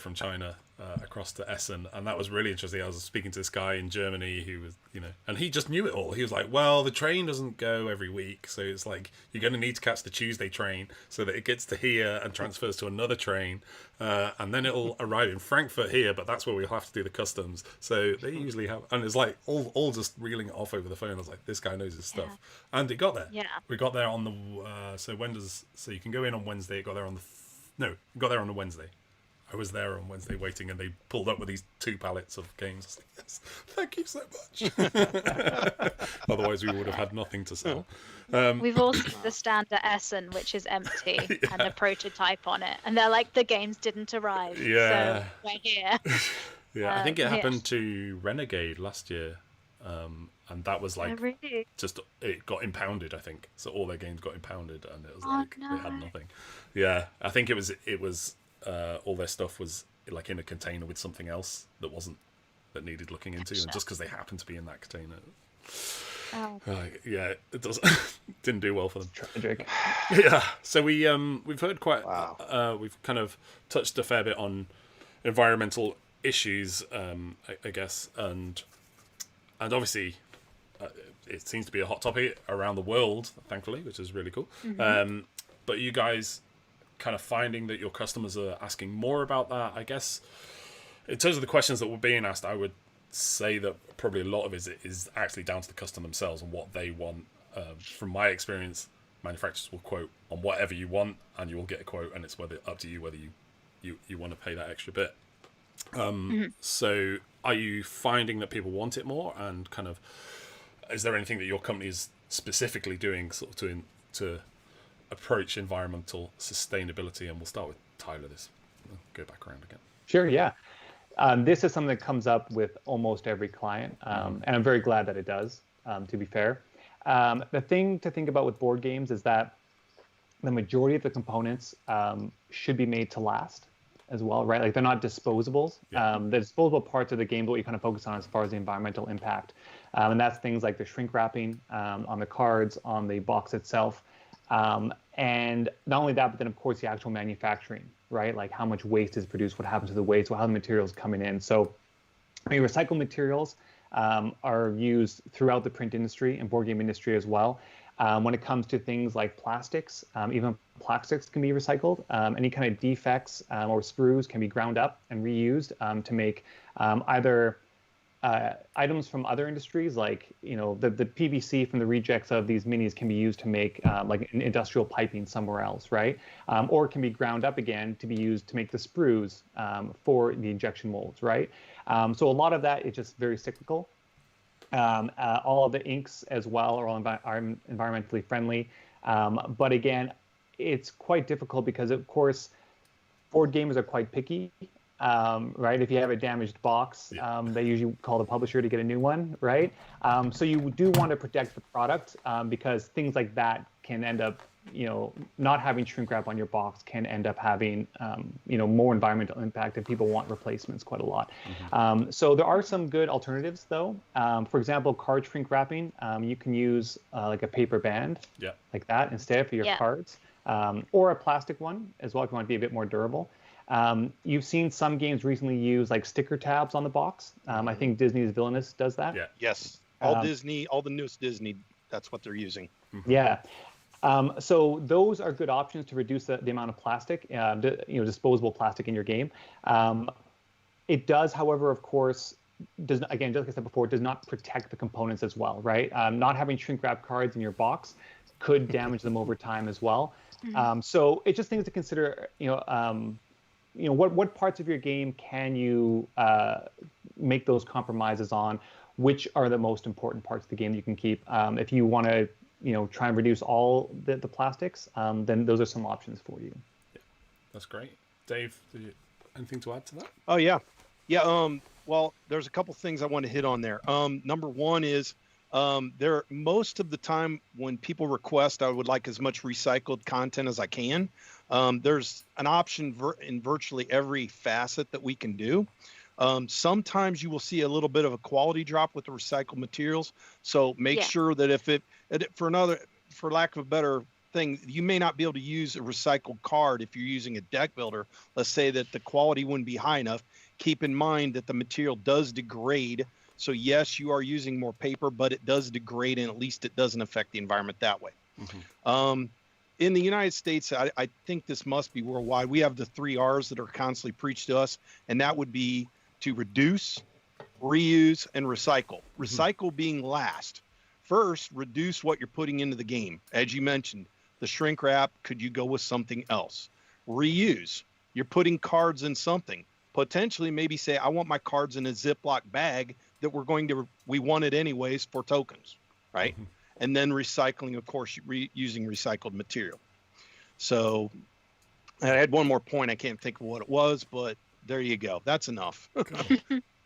from China across to Essen, and that was really interesting. I was speaking to this guy in Germany who was, and he just knew it all. He was like, well, the train doesn't go every week, so it's like you're going to need to catch the Tuesday train so that it gets to here and transfers to another train, and then it'll arrive in Frankfurt here, but that's where we'll have to do the customs. So they usually have, and it's like all just reeling it off over the phone. I was like, this guy knows his stuff, and it got there. We got there on the so you can go in on Wednesday. It got there on it got there on the Wednesday. I was there on Wednesday waiting, and they pulled up with these 2 pallets of games. I was like, yes, thank you so much. Otherwise, we would have had nothing to sell. We've all seen the stand at Essen, which is empty, and a prototype on it. And they're like, the games didn't arrive. So we're here. I think it happened to Renegade last year. And that was like, just, it got impounded, I think. So all their games got impounded, and it was they had nothing. Yeah, I think it was all their stuff was like in a container with something else that needed looking into, and just because they happened to be in that container, it does didn't do well for them. Tragic. So we've heard quite we've kind of touched a fair bit on environmental issues, I guess, and obviously it seems to be a hot topic around the world, thankfully, which is really cool. But you guys kind of finding that your customers are asking more about that? I guess in terms of the questions that were being asked, I would say that probably a lot of it is actually down to the customer themselves and what they want. From my experience, manufacturers will quote on whatever you want, and you will get a quote, and it's up to you whether you want to pay that extra bit. So are you finding that people want it more, and kind of is there anything that your company is specifically doing sort of to approach environmental sustainability? And we'll start with Tyler. We'll go back around again. Sure, yeah. This is something that comes up with almost every client, and I'm very glad that it does, to be fair. The thing to think about with board games is that the majority of the components should be made to last as well, right? Like they're not disposables. Yeah. The disposable parts of the game, what you kind of focus on as far as the environmental impact. And that's things like the shrink wrapping on the cards, on the box itself. And not only that, but then of course the actual manufacturing, right? Like how much waste is produced, what happens to the waste, how the materials coming in. So I mean, recycled materials are used throughout the print industry and board game industry as well. When it comes to things like plastics, even plastics can be recycled. Any kind of defects or sprues can be ground up and reused to make either items from other industries, like the PVC from the rejects of these minis can be used to make like an industrial piping somewhere else, right? Or it can be ground up again to be used to make the sprues for the injection molds, right? So a lot of that is just very cyclical. All of the inks as well are all environmentally friendly. But again, it's quite difficult because, of course, board gamers are quite picky, right? If you have a damaged box, they usually call the publisher to get a new one, right? So you do want to protect the product because things like that can end up, not having shrink wrap on your box can end up having, more environmental impact, and people want replacements quite a lot. So there are some good alternatives, though. For example, card shrink wrapping, you can use like a paper band, like that instead for your cards, or a plastic one as well if you want to be a bit more durable. You've seen some games recently use like sticker tabs on the box. I think Disney's Villainous does that. Yeah. Yes. All the newest Disney, that's what they're using. Yeah. So those are good options to reduce the amount of plastic, disposable plastic in your game. It does, however, of course, again, just like I said before, does not protect the components as well, right? Not having shrink wrap cards in your box could damage them over time as well. So it's just things to consider. What parts of your game can you make those compromises on? Which are the most important parts of the game that you can keep? If you want to, try and reduce all the plastics, then those are some options for you. Yeah, that's great. Dave, anything to add to that? Oh, yeah. Yeah. Well, there's a couple things I want to hit on there. Number one is most of the time when people request, I would like as much recycled content as I can. There's an option in virtually every facet that we can do. Sometimes you will see a little bit of a quality drop with the recycled materials. So make sure that for lack of a better thing, you may not be able to use a recycled card if you're using a deck builder. Let's say that the quality wouldn't be high enough. Keep in mind that the material does degrade. So yes, you are using more paper, but it does degrade, and at least it doesn't affect the environment that way. In the United States, I think this must be worldwide. We have the 3 R's that are constantly preached to us, and that would be to reduce, reuse, and recycle. Recycle being last. First, reduce what you're putting into the game. As you mentioned, the shrink wrap, could you go with something else? Reuse. You're putting cards in something. Potentially maybe say, I want my cards in a Ziploc bag that we want it anyways for tokens, right? And then recycling, of course, using recycled material. So I had one more point. I can't think of what it was, but there you go. That's enough.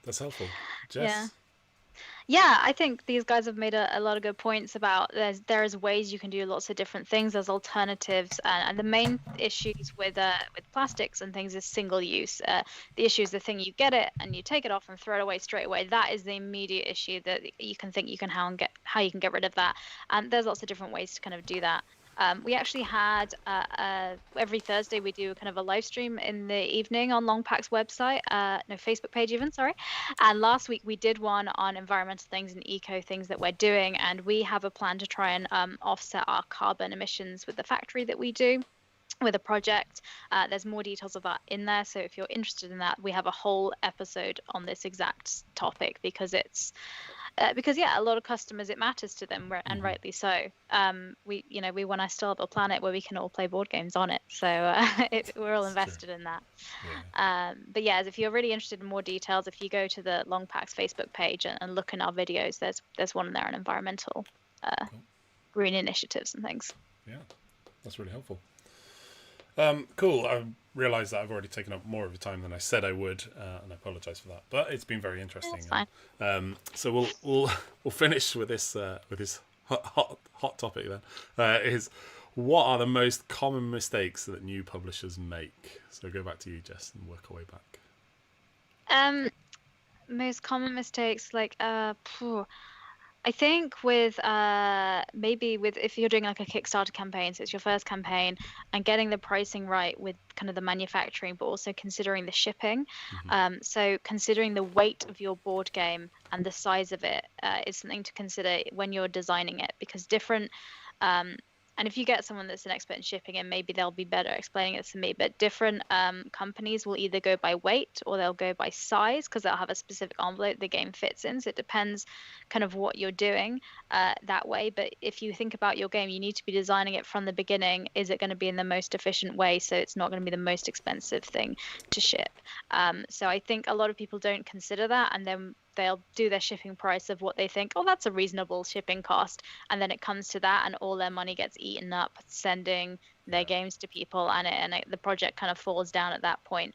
That's helpful. Jess? Yeah, I think these guys have made a lot of good points about there's ways you can do lots of different things. There's alternatives, and the main issues with plastics and things is single use. The issue is the thing, you get it and you take it off and throw it away straight away. That is the immediate issue that you can think how you can get rid of that. And there's lots of different ways to kind of do that. We actually had every Thursday we do kind of a live stream in the evening on Longpack's website, Facebook page even, sorry. And last week we did one on environmental things and eco things that we're doing, and we have a plan to try and offset our carbon emissions with the factory that we do with a project. There's more details of that in there, so if you're interested in that, we have a whole episode on this exact topic because a lot of customers, it matters to them, and rightly so. We want to still have a planet where we can all play board games on it, so we're all invested in that. But yeah, if you're really interested in more details, if you go to the Longpack's Facebook page and look in our videos, there's one in there on environmental green initiatives and things. Yeah, that's really helpful. Cool. I realise that I've already taken up more of your time than I said I would, and I apologise for that. But it's been very interesting. That's fine. So we'll finish with this hot topic then. Is what are the most common mistakes that new publishers make? So go back to you, Jess, and work our way back. Most common mistakes, like I think with maybe with if you're doing like a Kickstarter campaign, so it's your first campaign, and getting the pricing right with kind of the manufacturing, but also considering the shipping. So considering the weight of your board game and the size of it is something to consider when you're designing it, because different and if you get someone that's an expert in shipping, and maybe they'll be better explaining it to me, but different companies will either go by weight or they'll go by size, because they'll have a specific envelope the game fits in. So it depends kind of what you're doing that way. But if you think about your game, you need to be designing it from the beginning. Is it going to be in the most efficient way, so it's not going to be the most expensive thing to ship? So I think a lot of people don't consider that, and then they'll do their shipping price of what they think, oh, that's a reasonable shipping cost, and then it comes to that, and all their money gets eaten up sending their games to people, and the project kind of falls down at that point.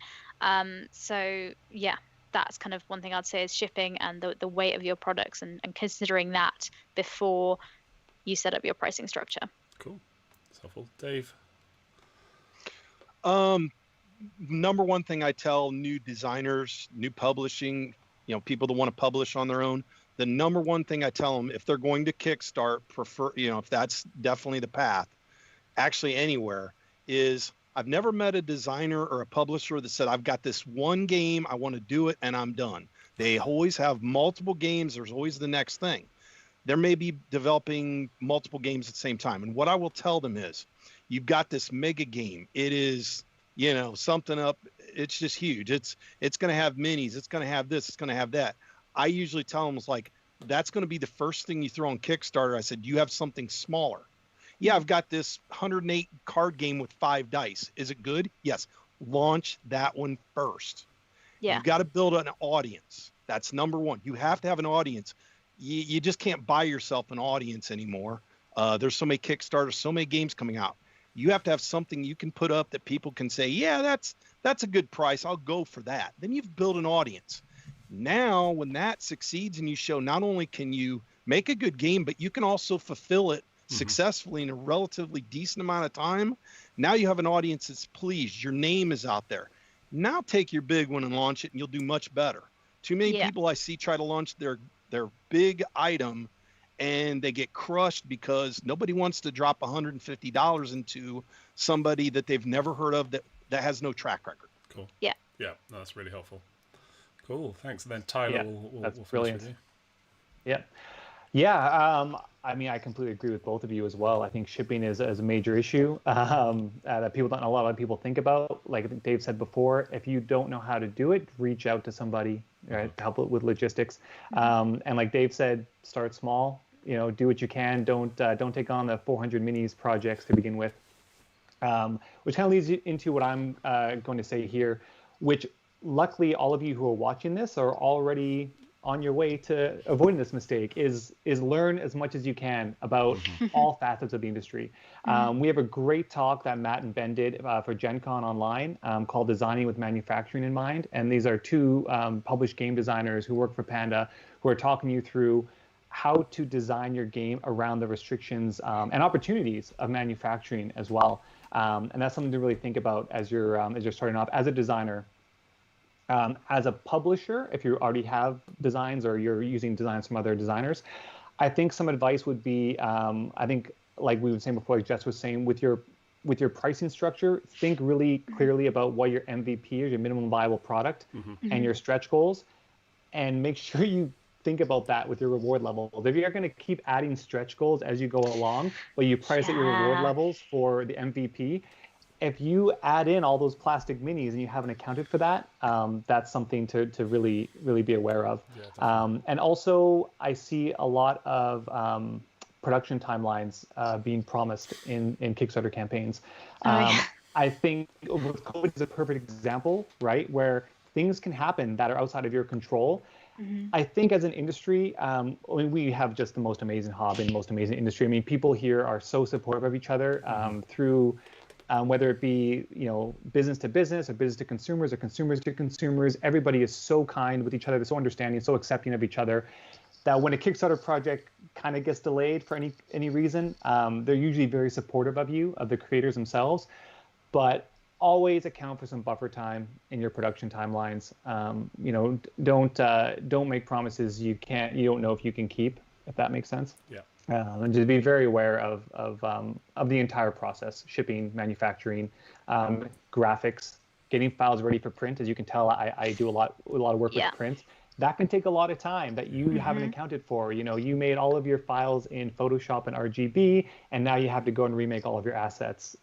So yeah, that's kind of one thing I'd say is shipping and the weight of your products, and considering that before you set up your pricing structure. Cool. That's helpful. Dave? Number one thing I tell new designers, new publishing, people that want to publish on their own, the number one thing I tell them, if they're going to Kickstart, prefer, if that's definitely the path, actually anywhere, is I've never met a designer or a publisher that said, I've got this one game, I want to do it, and I'm done. They always have multiple games. There's always the next thing. There may be developing multiple games at the same time. And what I will tell them is, you've got this mega game. It is, something up. It's just huge. It's going to have minis. It's going to have this. It's going to have that. I usually tell them, it's like, that's going to be the first thing you throw on Kickstarter. I said, you have something smaller. Yeah, I've got this 108 card game with 5 dice. Is it good? Yes. Launch that one first. Yeah. You've got to build an audience. That's number one. You have to have an audience. You just can't buy yourself an audience anymore. There's so many Kickstarters, so many games coming out. You have to have something you can put up that people can say, yeah, that's a good price. I'll go for that. Then you've built an audience. Now, when that succeeds and you show not only can you make a good game, but you can also fulfill it successfully in a relatively decent amount of time. Now you have an audience that's pleased. Your name is out there. Now take your big one and launch it, and you'll do much better. Too many people I see try to launch their big item, and they get crushed because nobody wants to drop $150 into somebody that they've never heard of that has no track record. Cool. Yeah. Yeah, that's really helpful. Cool, thanks. And then Tyler, we'll finish with you. Yeah. Yeah, I mean, I completely agree with both of you as well. I think shipping is a major issue that people don't, a lot of people think about. Like I think Dave said before, if you don't know how to do it, reach out to somebody, right, to help with logistics. And like Dave said, start small. Do what you can. Don't take on the 400 minis projects to begin with. Which kind of leads you into what I'm going to say here, which luckily all of you who are watching this are already on your way to avoiding this mistake, is learn as much as you can about all facets of the industry. We have a great talk that Matt and Ben did for Gen Con online called Designing with Manufacturing in Mind. And these are two published game designers who work for Panda who are talking you through how to design your game around the restrictions and opportunities of manufacturing as well. And that's something to really think about as you're starting off as a designer. As a publisher, if you already have designs or you're using designs from other designers, I think some advice would be, I think like we were saying before, like Jess was saying, with your pricing structure, think really clearly about what your MVP is, your minimum viable product, and your stretch goals, and make sure you think about that with your reward levels. If you're going to keep adding stretch goals as you go along, but you price at your reward levels for the MVP, if you add in all those plastic minis and you haven't accounted for that, that's something to really be aware of. Yeah, and also, I see a lot of production timelines being promised in Kickstarter campaigns. I think with COVID is a perfect example, right, where things can happen that are outside of your control. I think as an industry, we have just the most amazing hobby and the most amazing industry. I mean, people here are so supportive of each other through whether it be, business to business or business to consumers or consumers to consumers. Everybody is so kind with each other. They're so understanding, so accepting of each other. that when a Kickstarter project kind of gets delayed for any reason, they're usually very supportive of you, of the creators themselves, but always account for some buffer time in your production timelines. Don't make promises you don't know if you can keep, if that makes sense. Yeah. And just be very aware of the entire process: shipping, manufacturing, graphics, getting files ready for print. As you can tell, I do a lot of work with print. That can take a lot of time that you haven't accounted for. You made all of your files in Photoshop and RGB, and now you have to go and remake all of your assets,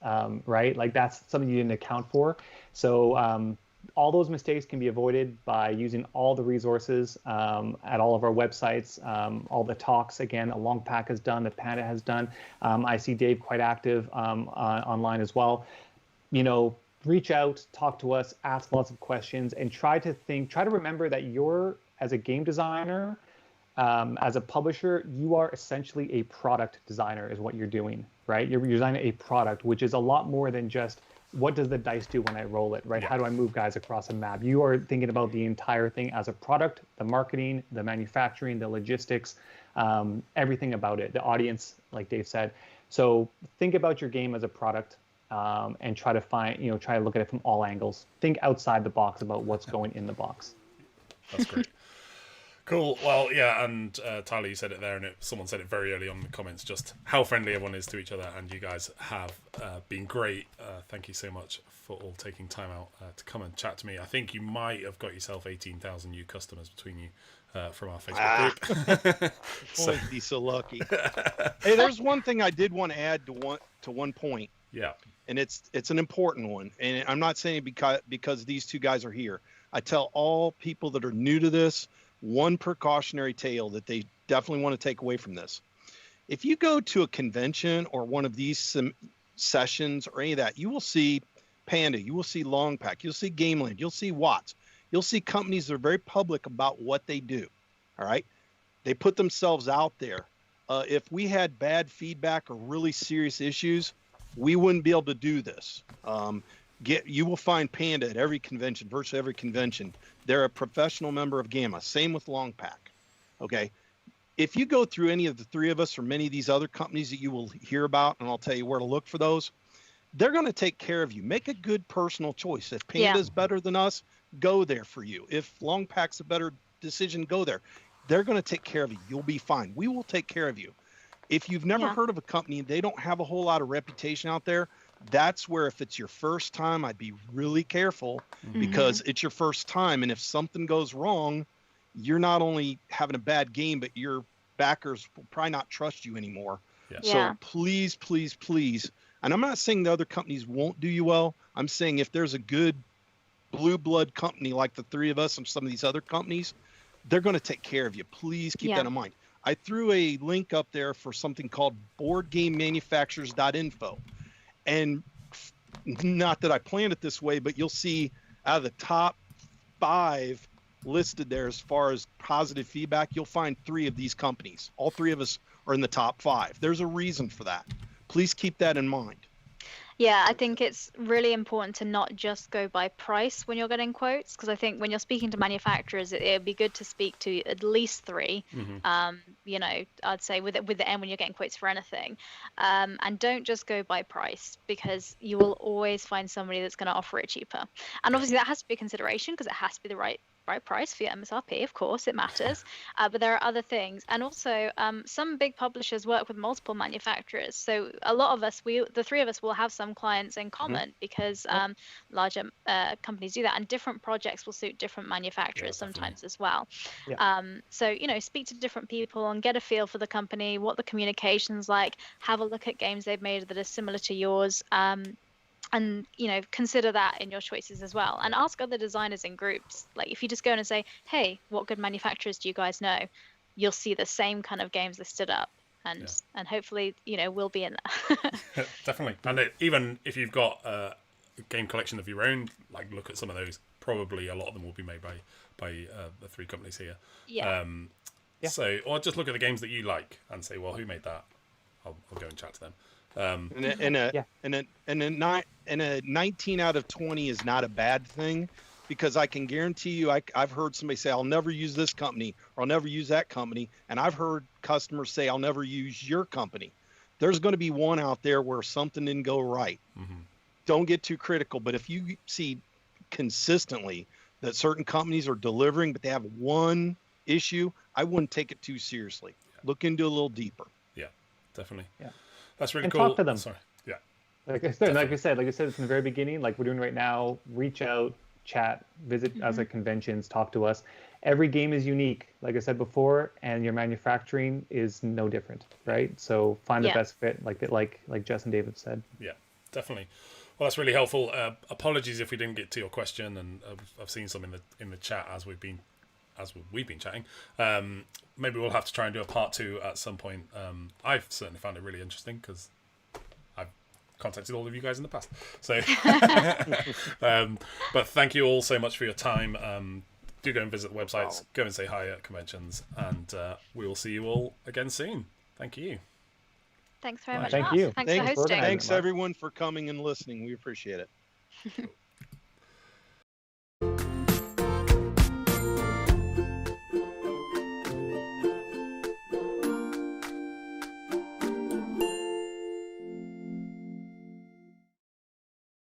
right? Like that's something you didn't account for. So all those mistakes can be avoided by using all the resources at all of our websites, all the talks, again, Longpack has done, the Panda has done. I see Dave quite active online as well. Reach out, talk to us, ask lots of questions, and try to remember that as a game designer, as a publisher, you are essentially a product designer is what you're doing, right? You're designing a product, which is a lot more than just what does the dice do when I roll it, right? Yeah. How do I move guys across a map? You are thinking about the entire thing as a product, the marketing, the manufacturing, the logistics, everything about it, the audience, like Dave said. So think about your game as a product. And try to look at it from all angles. Think outside the box about what's going in the box. That's great. Cool. Well, yeah, and Tyler, you said it there, and someone said it very early on in the comments, just how friendly everyone is to each other, and you guys have been great. Thank you so much for all taking time out to come and chat to me. I think you might have got yourself 18,000 new customers between you from our Facebook group. So be so lucky. Hey, there's one thing I did want to add to one point. Yeah. And it's an important one. And I'm not saying because these two guys are here. I tell all people that are new to this, one precautionary tale that they definitely want to take away from this. If you go to a convention or one of these sessions or any of that, you will see Panda, you will see Longpack, you'll see Gameland, you'll see Watts. You'll see companies that are very public about what they do. All right. They put themselves out there. If we had bad feedback or really serious issues, we wouldn't be able to do this. You will find Panda at every convention, virtually every convention. They're a professional member of Gamma. Same with Longpack. Okay. If you go through any of the three of us or many of these other companies that you will hear about, and I'll tell you where to look for those, they're going to take care of you. Make a good personal choice. If Panda's better than us, go there for you. If Longpack's a better decision, go there. They're going to take care of you. You'll be fine. We will take care of you. If you've never heard of a company, they don't have a whole lot of reputation out there. That's where if it's your first time, I'd be really careful because it's your first time. And if something goes wrong, you're not only having a bad game, but your backers will probably not trust you anymore. Yeah. So please, please, please. And I'm not saying the other companies won't do you well. I'm saying if there's a good blue blood company like the three of us and some of these other companies, they're going to take care of you. Please keep that in mind. I threw a link up there for something called boardgamemanufacturers.info. And not that I planned it this way, but you'll see out of the top 5 listed there as far as positive feedback, you'll find 3 of these companies. All 3 of us are in the top 5. There's a reason for that. Please keep that in mind. Yeah, I think it's really important to not just go by price when you're getting quotes, because I think when you're speaking to manufacturers, it'd be good to speak to at least 3. I'd say with the end when you're getting quotes for anything, and don't just go by price, because you will always find somebody that's going to offer it cheaper. And obviously that has to be a consideration because it has to be the right price for your MSRP, of course it matters, but there are other things. And also some big publishers work with multiple manufacturers, so a lot of us, the 3 of us, will have some clients in common because larger companies do that, and different projects will suit different manufacturers sometimes as well. So speak to different people and get a feel for the company, what the communication's like, have a look at games they've made that are similar to yours, and consider that in your choices as well, and ask other designers in groups. Like if you just go in and say, hey, what good manufacturers do you guys know, you'll see the same kind of games listed up, and hopefully we'll be in there. Definitely. And even if you've got a game collection of your own, like look at some of those. Probably a lot of them will be made by the 3 companies here. So or just look at the games that you like and say, well, who made that? I'll go and chat to them. And a 19 out of 20 is not a bad thing. because I can guarantee you, I've heard somebody say, I'll never use this company or I'll never use that company. And I've heard customers say, I'll never use your company. There's going to be one out there where something didn't go right. Don't get too critical. But if you see consistently that certain companies are delivering, but they have one issue, I wouldn't take it too seriously. Look into a little deeper. Yeah, definitely. Yeah. That's really And cool. talk to them. Sorry. Yeah. Like I said, it's in the very beginning, like we're doing right now. Reach out, chat, visit us at conventions, talk to us. Every game is unique, like I said before, and your manufacturing is no different, right? So find the best fit, like Jess and David said. Yeah, definitely. Well, that's really helpful. Apologies if we didn't get to your question, and I've seen some in the chat as we've been chatting. Maybe we'll have to try and do a part 2 at some point. I've certainly found it really interesting because I've contacted all of you guys in the past. So, but thank you all so much for your time. Do go and visit the websites, go and say hi at conventions, and we will see you all again soon. Thank you. Thanks very much. Thank you. Thanks for hosting. Thanks everyone for coming and listening. We appreciate it.